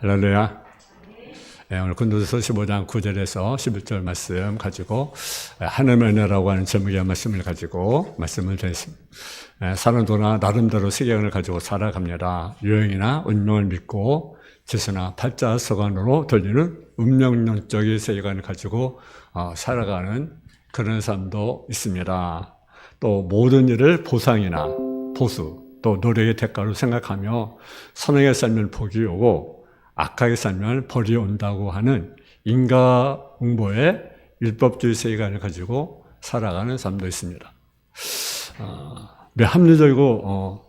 할렐루야. 오늘 고린도서 15장 9절에서 11절 말씀 가지고 하나님의 은혜라고 하는 제목의 말씀을 가지고 말씀을 드렸습니다. 사람도나 나름대로 세계관을 가지고 살아갑니다. 유행이나 운명을 믿고 지수나 팔자 서관으로 돌리는 운명론적인 세계관을 가지고 살아가는 그런 사람도 있습니다. 또 모든 일을 보상이나 보수 또 노력의 대가로 생각하며 선하게 살면 복이 오고 악하게 살면 벌이 온다고 하는 인과응보의 율법주의 세계관을 가지고 살아가는 사람도 있습니다. 합리적이고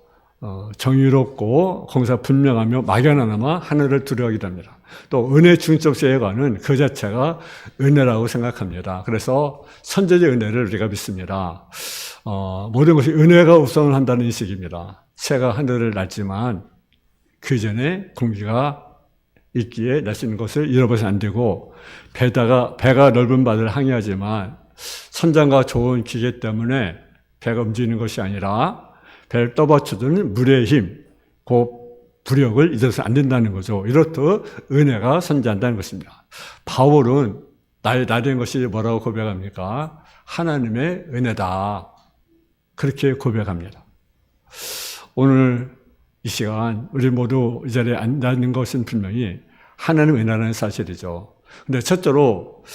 정의롭고 공사 분명하며 막연하나마 하늘을 두려워하게 됩니다. 또 은혜 중적 세계관은 그 자체가 은혜라고 생각합니다. 그래서 선제적 은혜를 우리가 믿습니다. 모든 것이 은혜가 우선을 한다는 인식입니다. 새가 하늘을 날지만 그 전에 공기가 있기에 날 수 있는 것을 잃어버리면 안 되고 배가 넓은 바다를 항해하지만 선장과 좋은 기계 때문에 배가 움직이는 것이 아니라 배를 떠받쳐주는 물의 힘, 그 부력을 잊어서는 안 된다는 거죠. 이렇듯 은혜가 선지한다는 것입니다. 바울은 나의 된 것이 뭐라고 고백합니까? 하나님의 은혜다. 그렇게 고백합니다. 오늘 이 시간 우리 모두 이 자리에 앉아있는 것은 분명히 하나님의 은혜라는 사실이죠. 근데 첫째로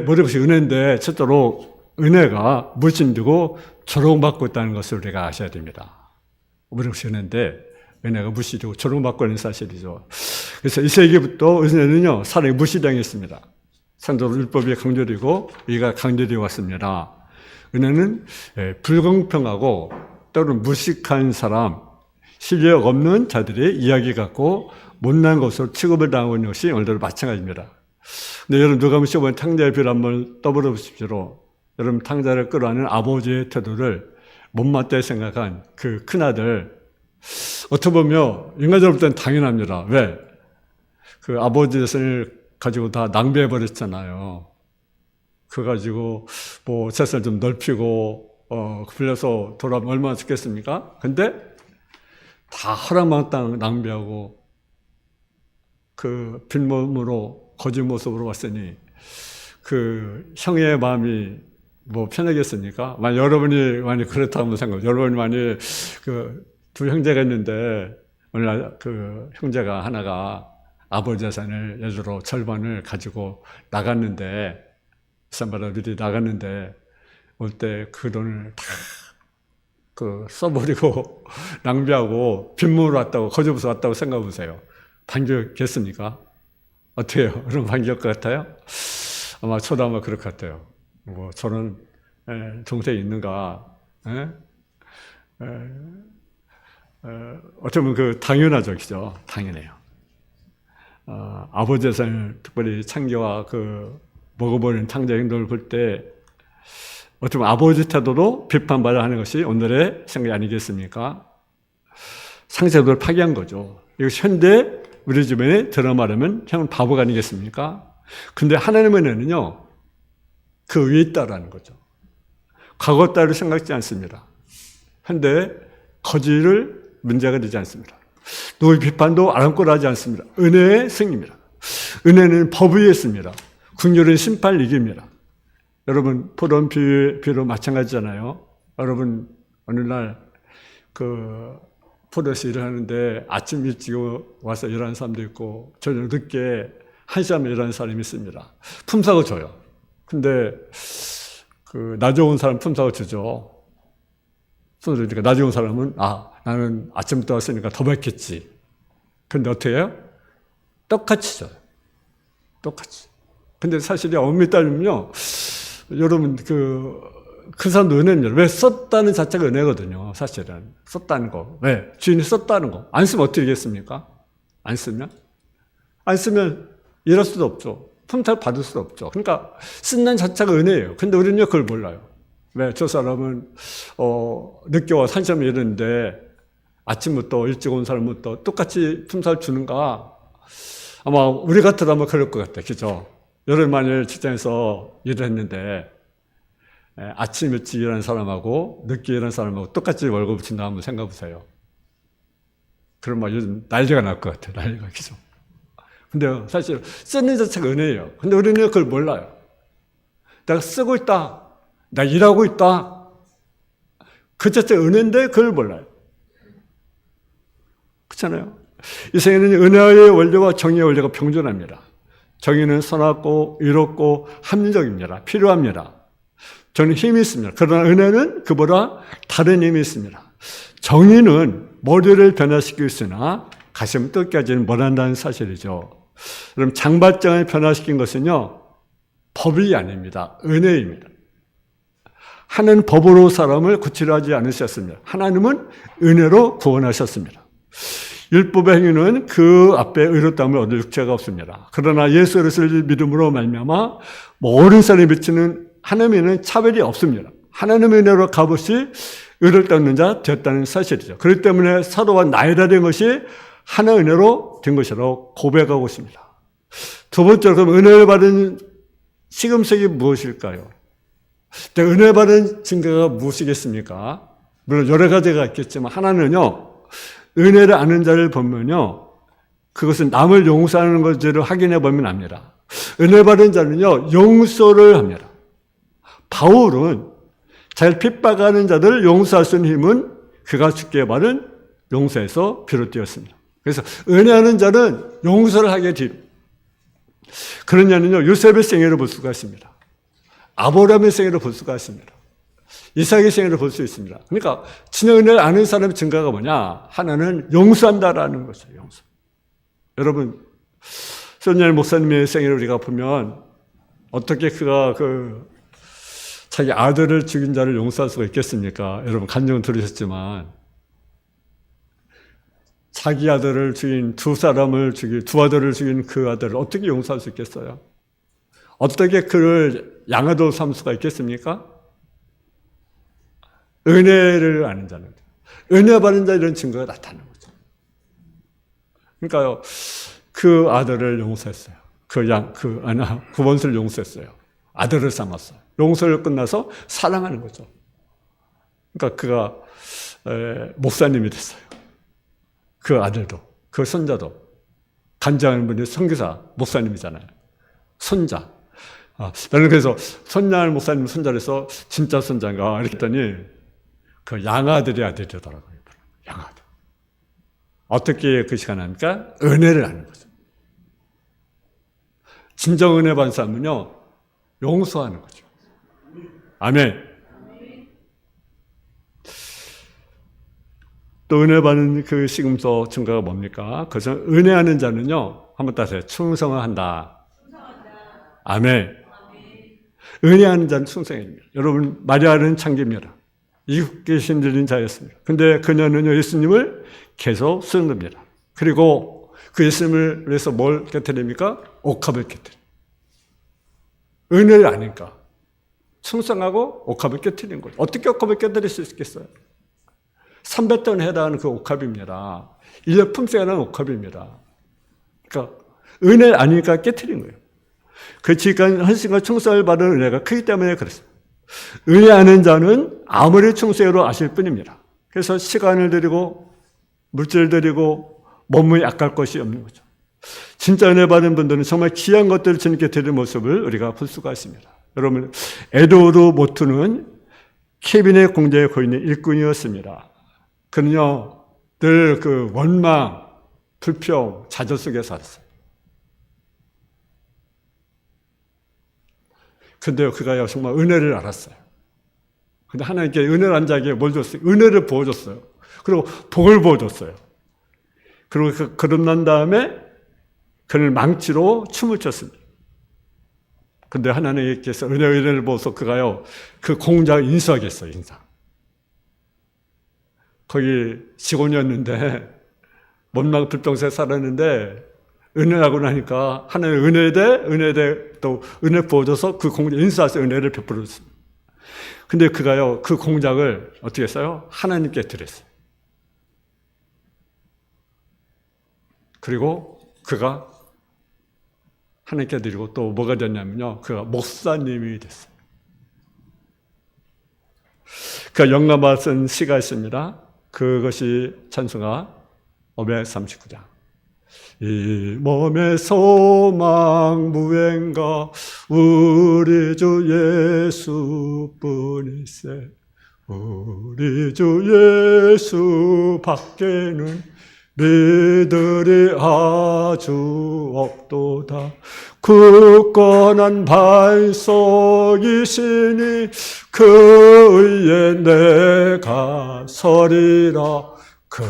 모든 것이 은혜인데 첫째로 은혜가 무신되고 조롱받고 있다는 것을 우리가 아셔야 됩니다. 모든 것이 은혜인데 은혜가 무시되고 조롱받고 있는 사실이죠. 그래서 이 세기부터 은혜는요 사람이 무시당했습니다. 상대로 율법이 강조되고 의가 강조되어 왔습니다. 은혜는 불공평하고 또는 무식한 사람, 실력 없는 자들의 이야기 갖고 못난 것으로 취급을 당하고 있는 것이 오늘도 마찬가지입니다. 근데 여러분 누가 한번 시험에 탕자의 비를 한번 떠버려 보십시오. 여러분 탕자를 끌어안는 아버지의 태도를 못마땅히 생각한 그 큰아들, 어떻게 보면 인간적으로 볼 때는 당연합니다. 왜? 그 아버지 재산을 가지고 다 낭비해버렸잖아요. 그거 가지고 뭐 재산을 좀 넓히고 빌려서 돌아오면 얼마나 좋겠습니까? 근데 다 허락만 땅 낭비하고 그 빈몸으로 거짓 모습으로 왔으니 그 형의 마음이 뭐 편하겠습니까? 만약 여러분이 그렇다고 생각해요. 여러분이 만약 그 두 형제가 있는데 어느 날 그 형제가 하나가 아버지 재산을 예를 들어 절반을 가지고 나갔는데 비싼바다 미리 나갔는데 올 때 그 돈을 다 써버리고 낭비하고 빈몸으로 왔다고 거짓으로 왔다고 생각해 보세요. 반격했습니까? 어떻게 해요? 그럼 반격 것 같아요? 아마 저도 아마 그럴 것 같아요. 뭐 저는 동생이 있는가? 어쩌면 그 당연하죠, 그죠? 당연해요. 아버지 재산을 특별히 창기와 먹어버리는 탕자 행동을 볼 때 어쩌면 아버지 태도로 비판받아야 하는 것이 오늘의 생각이 아니겠습니까? 상세도를 파괴한 거죠. 이거 현대 우리 주변에 드러마려면 형은 바보가 아니겠습니까? 근데 하나님의 은혜는요, 그 위에 있다라는 거죠. 과거 따위를 생각지 않습니다. 현대 거짓을 문제가 되지 않습니다. 누구의 비판도 아랑곳 하지 않습니다. 은혜의 승리입니다. 은혜는 법 위에 있습니다. 긍휼은 심판을 이깁니다. 여러분 포럼 비로 마찬가지잖아요. 여러분 어느 날 포도에서 일을 하는데 아침 일찍 와서 일하는 사람도 있고 저녁 늦게 1시간에 일하는 사람이 있습니다. 품삯을 줘요. 근데 나 좋은 사람 품삯을 주죠. 그러니까 나 좋은 사람은 나는 아침부터 왔으니까 더 받겠지. 근데 어떻게 해요? 똑같이 줘요. 똑같이. 근데 사실이 엄밀히 따지면요, 여러분 그 사람도 은혜입니다. 왜? 썼다는 자체가 은혜거든요. 사실은 썼다는 거. 왜? 주인이 썼다는 거. 안 쓰면 어떻게 되겠습니까? 안 쓰면 일할 수도 없죠. 품삯 받을 수도 없죠. 그러니까 쓴다는 자체가 은혜예요. 근데 우리는 그걸 몰라요. 왜? 저 사람은 늦게 와서 1시간에 이랬는데 아침부터 일찍 온 사람부터 똑같이 품삯을 주는가? 아마 우리 같아도 그럴 것 같아요. 그죠? 여러분 만일 직장에서 일을 했는데 아침 일찍 일하는 사람하고 늦게 일하는 사람하고 똑같이 월급을 준다 한번 생각해 보세요. 그럼 막 요즘 난리가 날 것 같아요. 난리가 계속. 근데 사실 쓰는 자체가 은혜예요. 근데 우리는 그걸 몰라요. 내가 쓰고 있다. 나 일하고 있다. 그 자체가 은혜인데 그걸 몰라요. 그렇잖아요. 이 세계는 은혜의 원리와 정의의 원리가 병존합니다. 정의는 선하고 의롭고 합리적입니다. 필요합니다. 저는 힘이 있습니다. 그러나 은혜는 그보다 다른 힘이 있습니다. 정의는 머리를 변화시키고 있으나 가슴 끝까지는 못한다는 사실이죠. 그럼 장발장을 변화시킨 것은요, 법이 아닙니다. 은혜입니다. 하나님은 법으로 사람을 고치려 하지 않으셨습니다. 하나님은 은혜로 구원하셨습니다. 율법의 행위는 그 앞에 의롭다함을 얻을 육체가 없습니다. 그러나 예수 그리스도를 믿음으로 말미암아 모든 사람이 비치는 하나님에는 차별이 없습니다. 하나님의 은혜로 값없이 의를 닦는 자 되었다는 사실이죠. 그렇기 때문에 사도가 나이라 된 것이 하나의 은혜로 된 것이라고 고백하고 있습니다. 두 번째로 그럼 은혜를 받은 시금석이 무엇일까요? 은혜 받은 증거가 무엇이겠습니까? 물론 여러 가지가 있겠지만 하나는요, 은혜를 아는 자를 보면요, 그것은 남을 용서하는 것을 확인해 보면 압니다. 은혜 받은 자는요, 용서를 합니다. 바울은 잘 핍박하는 자들을 용서할 수 있는 힘은 그가 죽게 받은 용서에서 비롯되었습니다. 그래서 은혜하는 자는 용서를 하게 됩니다. 그런 자는요, 요셉의 생애를 볼 수가 있습니다. 아브라함의 생애를 볼 수가 있습니다. 이삭의 생애를 볼 수 있습니다. 그러니까 진짜 은혜를 아는 사람의 증거가 뭐냐? 하나는 용서한다라는 거죠. 용서. 여러분, 손열 목사님의 생애를 우리가 보면 어떻게 그가 자기 아들을 죽인 자를 용서할 수가 있겠습니까? 여러분 간증은 들으셨지만 자기 아들을 죽인 두 아들을 죽인 그 아들을 어떻게 용서할 수 있겠어요? 어떻게 그를 양아도 삼을 수가 있겠습니까? 은혜를 아는 자는, 은혜 받은 자 이런 증거가 나타나는 거죠. 그러니까요, 그 아들을 용서했어요. 구원수를 용서했어요. 아들을 삼았어요. 용서를 끝나서 사랑하는 거죠. 그러니까 그가 목사님이 됐어요. 그 아들도, 그 손자도. 간증하는 분이 선교사, 목사님이잖아요. 손자. 나는 그래서 손자 목사님 손자라서 진짜 손자인가 이렇게 했더니 그 양아들의 아들이더라고요. 양아들. 어떻게 그 시간 합니까? 은혜를 하는 거죠. 진정 은혜 받은 사람은요, 용서하는 거죠. 아멘. 또 은혜 받는 그 시금서 증거가 뭡니까? 그것은 은혜하는 자는요, 한번 따서 충성을 한다. 아멘. 은혜하는 자는 충성해야 됩니다. 여러분, 마리아는 창기입니다. 이국계 신들린 자였습니다. 근데 그녀는 예수님을 계속 쓰는 겁니다. 그리고 그 예수님을 위해서 뭘 깨뜨립니까? 옥합을 깨뜨려. 은혜를 아니까. 충성하고 옥합을 깨뜨리는 거죠. 어떻게 옥합을 깨뜨릴 수 있겠어요? 300톤에 해당하는 그 옥합입니다. 1년 품새가 나는 옥합입니다. 그러니까 은혜를 아니까 깨뜨린 거예요. 그 지간 헌신과 충성을 받은 은혜가 크기 때문에 그렇습니다. 은혜하는 자는 아무리 충성으로 아실 뿐입니다. 그래서 시간을 들이고 물질을 들이고 몸을 약할 것이 없는 거죠. 진짜 은혜 받은 분들은 정말 귀한 것들을 주님께 드리는 모습을 우리가 볼 수가 있습니다. 여러분, 에드워드 모트는 케빈의 공자의 고인의 일꾼이었습니다. 그는요, 늘 그 원망, 불평, 좌절 속에 살았어요. 근데요, 그가 정말 은혜를 알았어요. 근데 하나님께 은혜를 안 자에게 뭘 줬어요? 은혜를 부어줬어요. 그리고 복을 부어줬어요. 그리고 그러고 난 다음에 그는 망치로 춤을 췄습니다. 근데 하나님께서 은혜를 부어서 그가요, 그 공장을 인수하겠어요, 인사. 거기 직원이었는데, 못나고 불평생 살았는데, 은혜하고 나니까 하나님 은혜대 또 은혜 부어줘서 그 공장 인수해서 은혜를 베풀었습니다. 근데 그가요, 그 공장을 어떻게 했어요? 하나님께 드렸어요. 그리고 그가 하나님께 드리고 또 뭐가 됐냐면요, 그가 목사님이 됐어요. 그가 영감받은 시가 있습니다. 그것이 찬송가 539장. 이 몸의 소망 무행가 우리 주 예수뿐이세. 우리 주 예수 밖에는 믿으리 아주 없도다. 굳건한 반석이시니 그 위에 내가 서리라. 그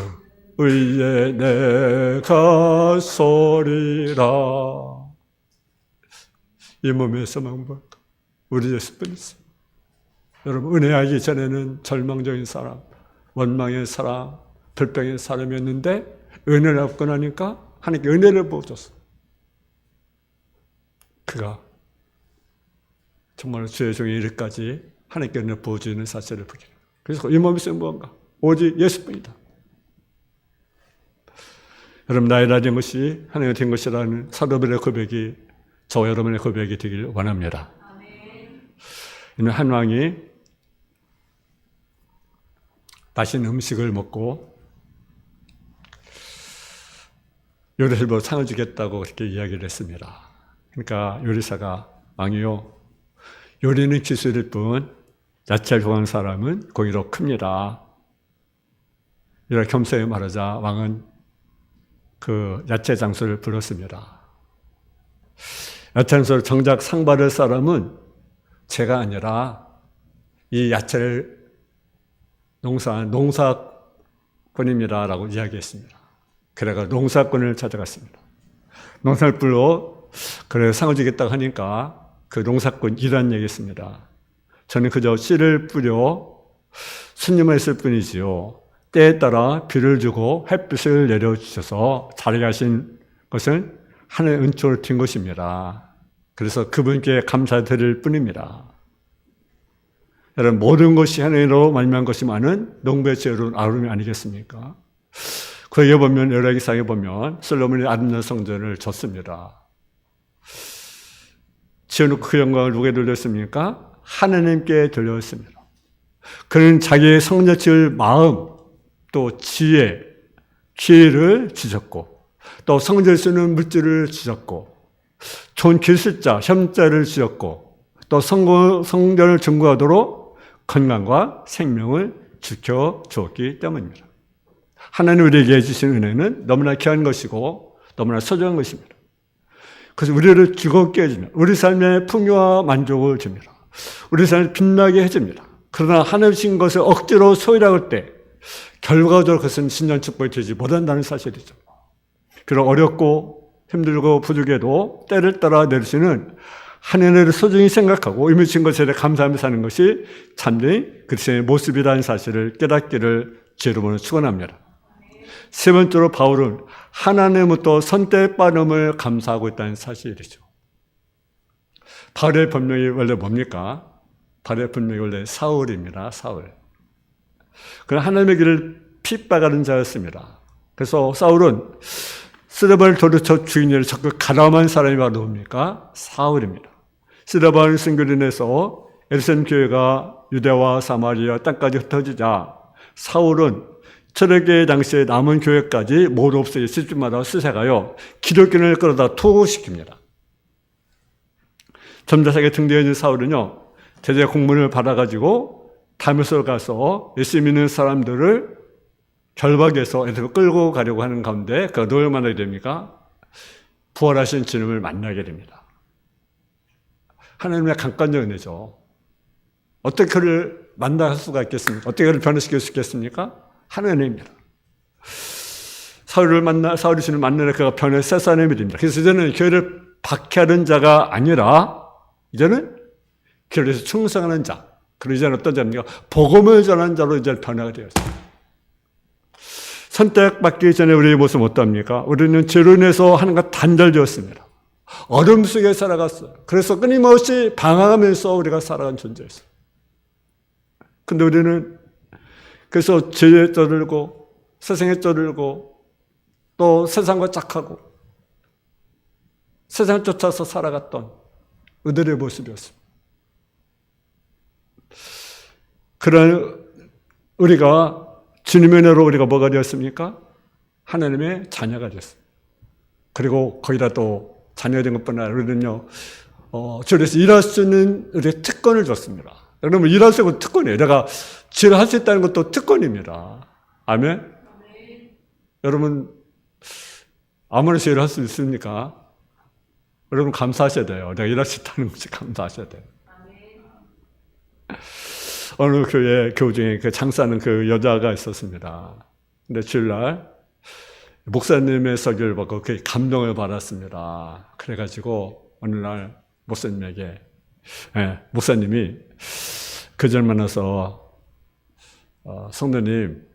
위에 내가 서리라. 이 몸의 소망은 뭘까? 우리 예수뿐이세. 여러분, 은혜하기 전에는 절망적인 사람, 원망의 사람, 불평의 사람이었는데 은혜를 얻고 나니까 하나님께 은혜를 부어줬어. 그가 정말 주의 종의 일까지 하나님께 은혜를 부어주는 사실을 보게 됩니다. 그래서 이 몸이 쓴 무언가? 오직 예수뿐이다. 여러분, 나의 낮은 것이 하나님의 된 것이라는 사도들의 고백이 저와 여러분의 고백이 되길 원합니다. 이는 한 왕이 맛있는 음식을 먹고 요리사로 상을 주겠다고 그렇게 이야기를 했습니다. 그러니까 요리사가 왕이요, 요리는 기술일 뿐 야채를 좋아하는 사람은 고기로 큽니다. 이렇게 겸손히 말하자 왕은 그 야채 장수를 불렀습니다. 야채 장수를 정작 상 받을 사람은 제가 아니라 이 야채를 농사한 농사꾼입니다라고 이야기했습니다. 그래가 농사꾼을 찾아갔습니다. 농사를 불러 그래 상을 주겠다고 하니까 그 농사꾼 이란 얘기했습니다. 저는 그저 씨를 뿌려 순임을 했을 뿐이지요. 때에 따라 비를 주고 햇빛을 내려주셔서 자리게 하신 것은 하나님의 은총을 tin 것입니다. 그래서 그분께 감사드릴 뿐입니다. 여러분, 모든 것이 하나님으로 말미암은 것이만은 농부의 지혜로운 아름이 아니겠습니까? 거기에 보면, 열왕기상에 보면 솔로몬이 아름다운 성전을 졌습니다. 지어놓고 그 영광을 누구에 돌렸습니까? 하나님께 돌렸습니다. 그는 자기의 성전 지을 마음, 또 지혜, 기회를 주셨고, 또 성전을 쓰는 물질을 주셨고, 좋은 기술자, 현자를 주셨고, 또 성전을 증거하도록 건강과 생명을 지켜주었기 때문입니다. 하나님 우리에게 주신 은혜는 너무나 귀한 것이고 너무나 소중한 것입니다. 그래서 우리를 즐겁게 해줍니다. 우리 삶에 풍요와 만족을 줍니다. 우리 삶을 빛나게 해줍니다. 그러나 하나님 주신 것을 억지로 소유라고 할 때 결과적으로 그것은 신전 축복이 되지 못한다는 사실이죠. 비록 어렵고 힘들고 부족해도 때를 따라 내리시는 하나님을 소중히 생각하고 의미 주신 것에 대해 감사하며 사는 것이 참된 그리스도의 모습이라는 사실을 깨닫기를 주로 축원합니다. 세 번째로 바울은 하나님부터 선택 받음을 감사하고 있다는 사실이죠. 바울의 본명이 원래 뭡니까? 바울의 본명이 원래 사울입니다. 사울. 그는 하나님의 길을 핍박하는 자였습니다. 그래서 사울은 스데반을 도리쳐 죽인 일을 적극 가담한 사람이 바로 뭡니까? 사울입니다. 스데반을 순교로 인해서 예루살렘 교회가 유대와 사마리아 땅까지 흩어지자 사울은 철학의 당시에 남은 교회까지 모두 없애기 시집마다 수색하여 기독교를 끌어다 투옥시킵니다. 점자석에 등대해 있는 사울은요, 제자 공문을 받아가지고 다메섹으로 가서 예수 믿는 사람들을 결박해서 끌고 가려고 하는 가운데 그가 누굴 만나게 됩니까? 부활하신 주님을 만나게 됩니다. 하나님의 강권적 은혜죠. 어떻게 그를 만날 수가 있겠습니까? 어떻게 그를 변화시킬 수 있겠습니까? 하나님의 은혜입니다. 사울이 주님을 만나는 그가 변해 새 사람이 됩니다. 그래서 이제는 교회를 박해하는 자가 아니라 이제는 교회에서 충성하는 자. 그리고 이제는 어떤 자입니까? 복음을 전하는 자로 이제 변화가 되었습니다. 선택받기 전에 우리의 모습은 어떠합니까? 우리는 죄로 인해서 하나님과 단절되었습니다. 어둠 속에 살아갔어요. 그래서 끊임없이 방황하면서 우리가 살아간 존재였어요. 근데 우리는 그래서 죄에 떠들고 세상에 떠들고 또 세상과 짝하고 세상을 쫓아서 살아갔던 우리들의 모습이었습니다. 그런 우리가 주님의 은혜로 우리가 뭐가 되었습니까? 하나님의 자녀가 됐어요. 그리고 거기다 또 자녀가 된 것뿐 아니라 우리는요, 저래서 일할 수 있는 우리 특권을 줬습니다. 여러분, 일할 수 있는 특권이에요. 내가 지를 할 수 있다는 것도 특권입니다. 아멘? 여러분, 아무나 일을 할 수 있습니까? 여러분, 감사하셔야 돼요. 내가 일할 수 있다는 것이 감사하셔야 돼요. 어느 교회 교우 중에 그 장사하는 그 여자가 있었습니다. 근데 주일날 목사님의 설교를 받고 그 감동을 받았습니다. 그래가지고 어느 날 목사님에게, 목사님이 그 절 만나서 성도님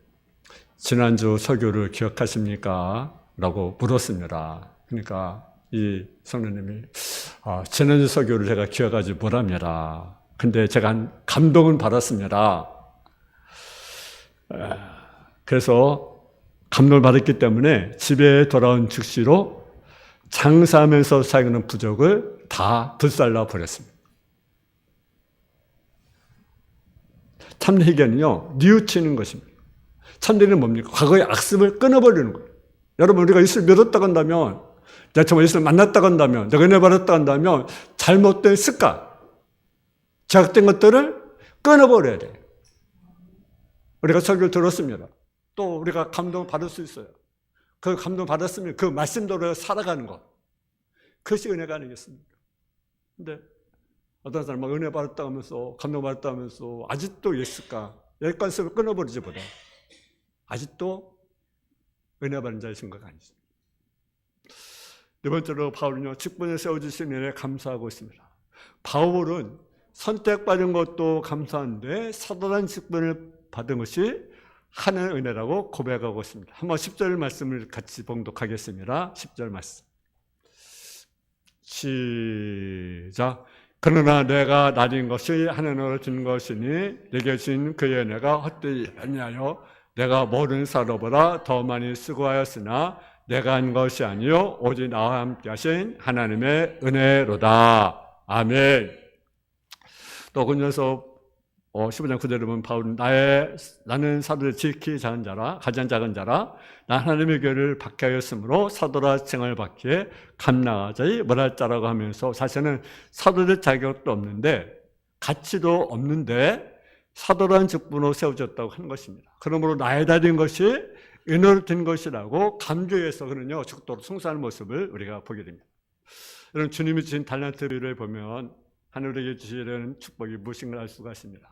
지난주 설교를 기억하십니까? 라고 물었습니다. 그러니까 이 성도님이 지난주 설교를 제가 기억하지 못합니다. 근데 제가 감동을 받았습니다. 그래서 감동을 받았기 때문에 집에 돌아온 즉시로 장사하면서 사용하는 부적을 다 불살라 버렸습니다. 참된 해결은요, 뉘우치는 것입니다. 참되는 뭡니까? 과거의 악습을 끊어버리는 거예요. 여러분, 우리가 예수를 믿었다고 한다면, 내가 정말 예수를 만났다고 한다면, 내가 은혜 받았다고 한다면, 잘못된 습관, 제약된 것들을 끊어버려야 돼요. 우리가 설교를 들었습니다. 또 우리가 감동을 받을 수 있어요. 그 감동을 받았으면 그 말씀대로 살아가는 것. 그것이 은혜가 아니겠습니까? 근데 어떤 사람은 은혜 받았다고 하면서, 감동 받았다고 하면서, 아직도 예수가, 열관습을 끊어버리지 못해. 아직도 은혜 받은 자의 생각 아니죠. 네 번째로 바울은요, 직분에 세워주신 은혜에 감사하고 있습니다. 바울은 선택받은 것도 감사한데 사도란 직분을 받은 것이 하나님의 은혜라고 고백하고 있습니다. 한번 10절 말씀을 같이 봉독하겠습니다. 10절 말씀. 시작. 그러나 내가 나린 것이 하나님으로 준 것이니 내게 주신 그의 은혜가 헛되이 아니하여 내가 모르는 사로보다 더 많이 수고하였으나 내가 한 것이 아니요 오직 나와 함께 하신 하나님의 은혜로다. 아멘. 또 근전서 15장 9절에 보면 바울은 나는 사도를 지키 작은 자라 가장 작은 자라 나 하나님의 교회를 받게 하였으므로 사도라 칭을 받기에 감나가자이 뭐랄 자라고 하면서 사실은 사도될 자격도 없는데 가치도 없는데 사도라는 직분으로 세워졌다고 하는 것입니다. 그러므로 나의 달인 것이 은혜로 된 것이라고 감교해서 그는요 죽도록 송사하는 모습을 우리가 보게 됩니다. 여러분, 주님이 주신 달란트를 보면 하늘에게 주시려는 축복이 무엇인가 알 수가 있습니다.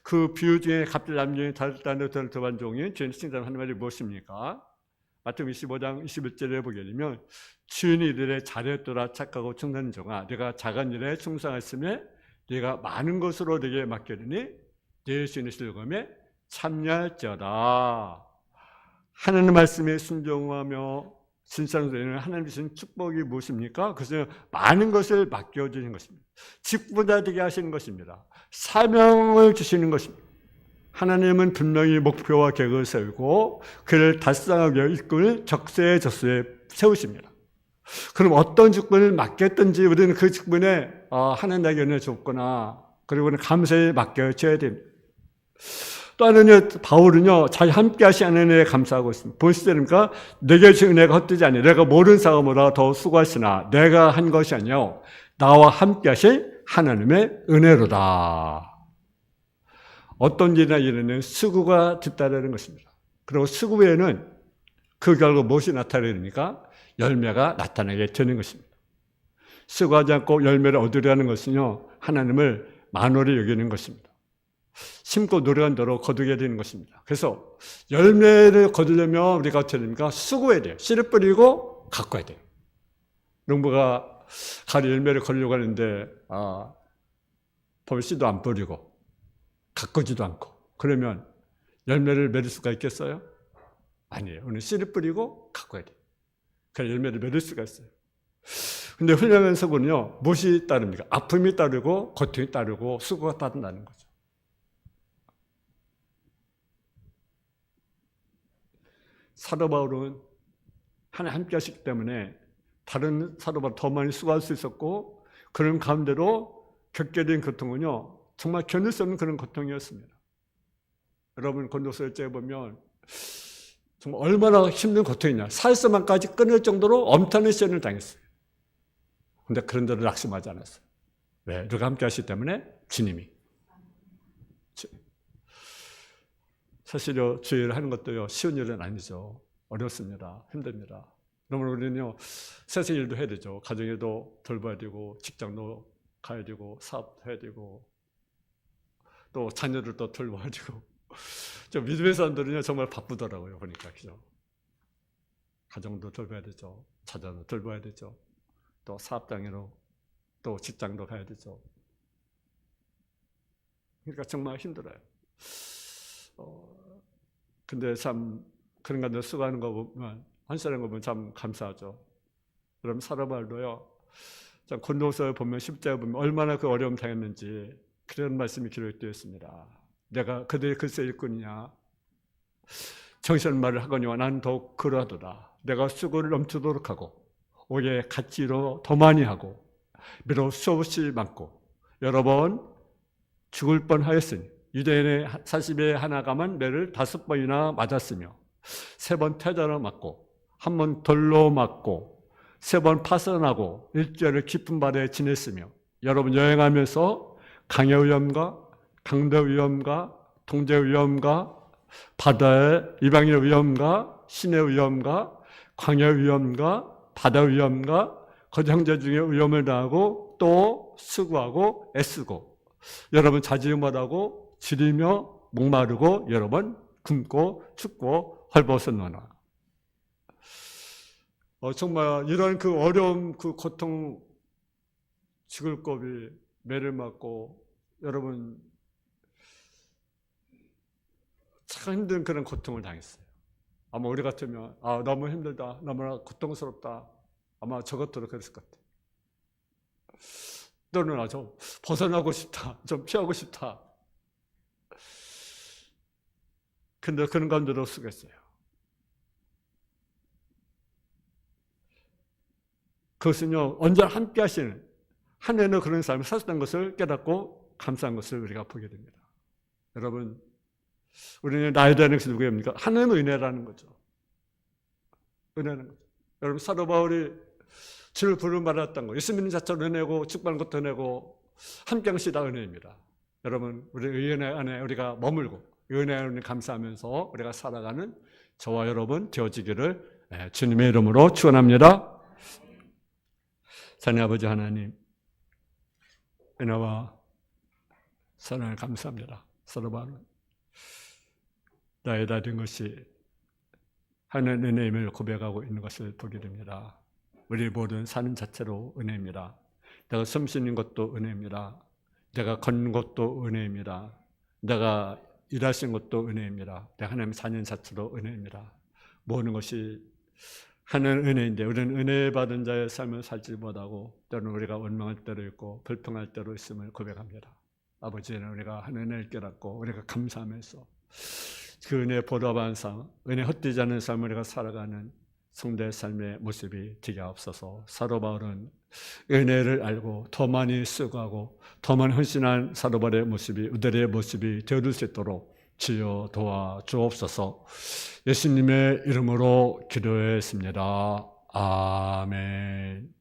그 비유 중에 갑질 남중에 달란트를 더한 종이 주인 칭찬하는 말이 무엇입니까? 마태복음 25장 21절에 보게 되면 주인이 이들의 잘했더라 착하고 충성한 종아 네가 작은 일에 충성했으며 네가 많은 것으로 네게 맡기리니 네 주인의 즐거움에 참여할지어다. 하나님 말씀에 순종하며 진실한 자에는 하나님 주신 축복이 무엇입니까? 그것은 많은 것을 맡겨주는 것입니다. 직분자 되게 하시는 것입니다. 사명을 주시는 것입니다. 하나님은 분명히 목표와 계획을 세우고 그를 달성하기 위해 일꾼을 적세적소에 세우십니다. 그럼 어떤 직분을 맡겼든지 우리는 그 직분에 하나님에게 은혜를 줬구나. 그리고는 감사히 맡겨줘야 됩니다. 또 하나는요, 바울은요, 자기 함께 하신 하나님에 감사하고 있습니다. 보시니까 내게 주신 은혜가 헛되지 아니하니 내가 모르는 사람보다 더 수고하시나 내가 한 것이 아니요 나와 함께 하신 하나님의 은혜로다. 어떤 일이나 일에는 수고가 뒤따르는 것입니다. 그리고 수고 후에는 그 결과 무엇이 나타나야 됩니까? 열매가 나타나게 되는 것입니다. 수고하지 않고 열매를 얻으려는 것은요, 하나님을 만홀히 여기는 것입니다. 심고 노력한 대로 거두게 되는 것입니다. 그래서 열매를 거두려면 우리가 어떻게 됩니까? 수고해야 돼요. 씨를 뿌리고 가꿔야 돼요. 농부가 가리 열매를 거두려고 하는데 벌씨도 안 뿌리고 가꾸지도 않고 그러면 열매를 맺을 수가 있겠어요? 아니에요. 오늘 씨를 뿌리고 가꿔야 돼요. 그래야 열매를 맺을 수가 있어요. 근데 훌륭한 수고는요, 무엇이 따릅니까? 아픔이 따르고 고통이 따르고 수고가 따른다는 거죠. 사도 바울은 하나님 함께 하시기 때문에 다른 사도보다 더 많이 수고할 수 있었고 그런 가운데로 겪게 된 고통은요 정말 견딜 수 없는 그런 고통이었습니다. 여러분 고린도서에 보면 정말 얼마나 힘든 고통이냐. 살수만까지 끊을 정도로 엄청난 시련을 당했어요. 근데 그런 데로 낙심하지 않았어요. 왜? 누가 함께 하시기 때문에? 주님이. 사실요, 주의를 하는 것도요, 쉬운 일은 아니죠. 어렵습니다. 힘듭니다. 그러면 우리는요, 세상 일도 해야 되죠. 가정일도 돌봐야 되고, 직장도 가야 되고, 사업도 해야 되고, 또 자녀를 또 돌봐야 되고. 저 믿음의 사람들은요, 정말 바쁘더라고요. 보니까. 그죠? 가정도 돌봐야 되죠. 자녀도 돌봐야 되죠. 또 사업장으로, 또 직장도 가야 되죠. 그러니까 정말 힘들어요. 근데 참, 그런 가운데 수고하는 거 보면, 한사람 거 보면 참 감사하죠. 그럼 사라발도요, 참, 권도서에 보면, 10장에 보면 얼마나 그 어려움 당했는지, 그런 말씀이 기록되어 있습니다. 내가 그들의 글쎄 일꾼이냐, 정신 말을 하거니와 나는 더욱 그러하도다. 내가 수고를 넘치도록 하고, 오게 가치로 더 많이 하고, 비록 수없이 많고, 여러 번 죽을 뻔하였으니, 유대인의 40에 하나가만 매를 5번이나 맞았으며 3번 태자로 맞고 1번 돌로 맞고 3번 파선하고 일주일을 깊은 바다에 지냈으며 여러분 여행하면서 강의 위험과 강도 위험과 통제 위험과 바다의 이방인의 위험과 신의 위험과 광야 위험과 바다 위험과 거짓 형제 중에 위험을 당하고 또 수고하고 애쓰고 여러분 자지우마하고 지리며 목마르고 여러 번 굶고 춥고 헐벗었노라. 정말 이런 그 어려움, 그 고통, 죽을 고비, 매를 맞고 여러분 참 힘든 그런 고통을 당했어요. 아마 우리 같으면 너무 힘들다, 너무나 고통스럽다, 아마 저것들도 그랬을 것 같아요. 또는 좀 벗어나고 싶다, 좀 피하고 싶다. 근데 그런 가운데도 쓰겠어요. 그것은요, 언제나 함께 하시는, 하나님은 그런 삶을 사셨다는 것을 깨닫고 감사한 것을 우리가 보게 됩니다. 여러분, 우리는 나에 대한 것이 누구입니까? 하나님의 은혜라는 거죠. 은혜라는 거죠. 여러분, 사도 바울이 주를 부름받았던 거, 예수 믿는 자체로 은혜고, 축복하는 것도 은혜고, 함께 한 것이 다 은혜입니다. 여러분, 우리 은혜 안에 우리가 머물고, 은혜를 감사하면서 우리가 살아가는 저와 여러분 되어지기를 주님의 이름으로 축원합니다. 하나님 아버지 하나님, 은혜와 사랑을 감사합니다. 서로 바는 나의 다른 것이 하나님의 은혜임을 고백하고 있는 것을 보게 됩니다. 우리 모든 사는 자체로 은혜입니다. 내가 숨 쉬는 것도 은혜입니다. 내가 걷는 것도 은혜입니다. 내가 일하신 것도 은혜입니다. 내가 하나님 자녀 자체로 은혜입니다. 모든 것이 하나님 은혜인데 우리는 은혜 받은 자의 삶을 살지 못하고 때로는 우리가 원망할 때도 있고 불평할 때도 있음을 고백합니다. 아버지는 우리가 하나님 은혜를 깨닫고 우리가 감사하면서 그 은혜에 보답한 삶, 은혜 헛되지 않은 삶을 우리가 살아가는 성도의 삶의 모습이 되게 없어서 사도 바울은 은혜를 알고 더 많이 수고하고 더 많이 헌신한 사도 바울의 모습이 우리의 모습이 되어줄 수 있도록 주여 도와주옵소서. 예수님의 이름으로 기도했습니다. 아멘.